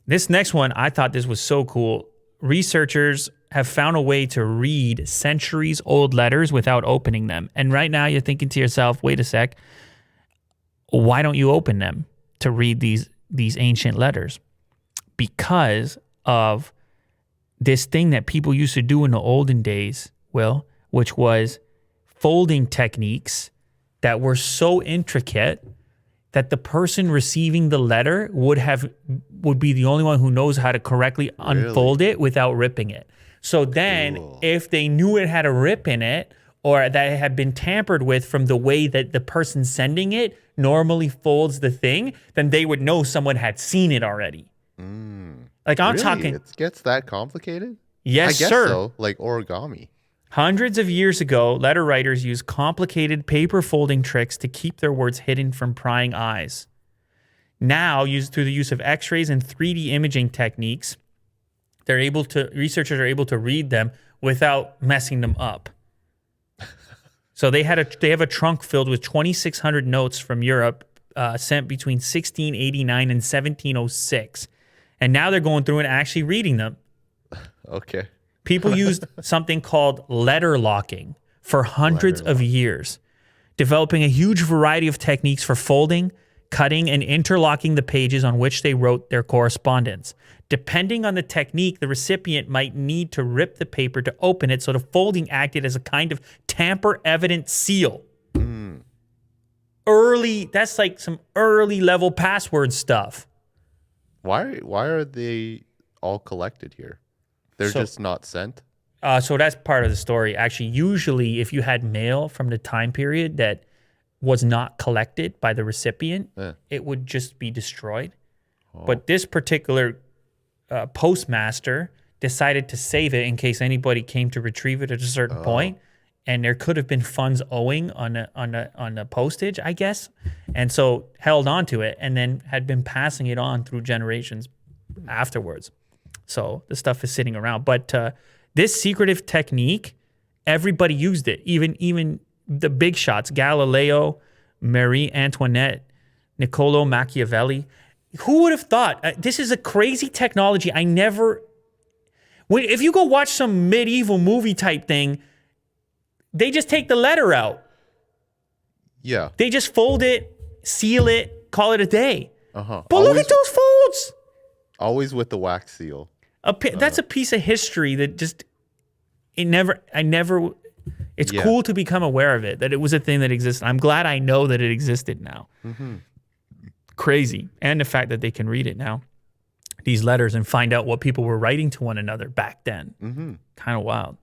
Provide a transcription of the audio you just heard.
This next one, I thought this was so cool. Researchers have found a way to read centuries old letters without opening them. And right now you're thinking to yourself, wait a sec, why don't you open them to read these ancient letters? Because of this thing that people used to do in the olden days, Will, which was folding techniques that were so intricate that the person receiving the letter would be the only one who knows how to correctly unfold it without ripping it. So then if they knew it had a rip in it or that it had been tampered with from the way that the person sending it normally folds the thing, then they would know someone had seen it already. Like I'm talking. It gets that complicated? Yes, I guess sir. so, like origami. Hundreds of years ago, letter writers used complicated paper folding tricks to keep their words hidden from prying eyes. Now, used through the use of X-rays and 3D imaging techniques, researchers are able to read them without messing them up. So they have a trunk filled with 2,600 notes from Europe sent between 1689 and 1706. And now they're going through and actually reading them. Okay. People used something called letter locking for hundreds of years, developing a huge variety of techniques for folding, cutting, and interlocking the pages on which they wrote their correspondence. Depending on the technique, the recipient might need to rip the paper to open it, so the folding acted as a kind of tamper-evident seal. That's like some early level password stuff. Why are they all collected here? They're just not sent? So that's part of the story. Actually, usually if you had mail from the time period that was not collected by the recipient, it would just be destroyed. But this particular postmaster decided to save it in case anybody came to retrieve it at a certain point. And there could have been funds owing on the postage, I guess. And so held on to it and then had been passing it on through generations afterwards. So the stuff is sitting around. But this secretive technique, everybody used it. Even the big shots, Galileo, Marie Antoinette, Niccolo Machiavelli. Who would have thought? This is a crazy technology. If you go watch some medieval movie type thing, they just take the letter out. Yeah. They just fold it, seal it, call it a day. But look at those folds. Always with the wax seal. That's a piece of history that just, it's cool to become aware of it, that it was a thing that existed. I'm glad I know that it existed now. Crazy. And the fact that they can read it now, these letters, and find out what people were writing to one another back then. Kind of wild.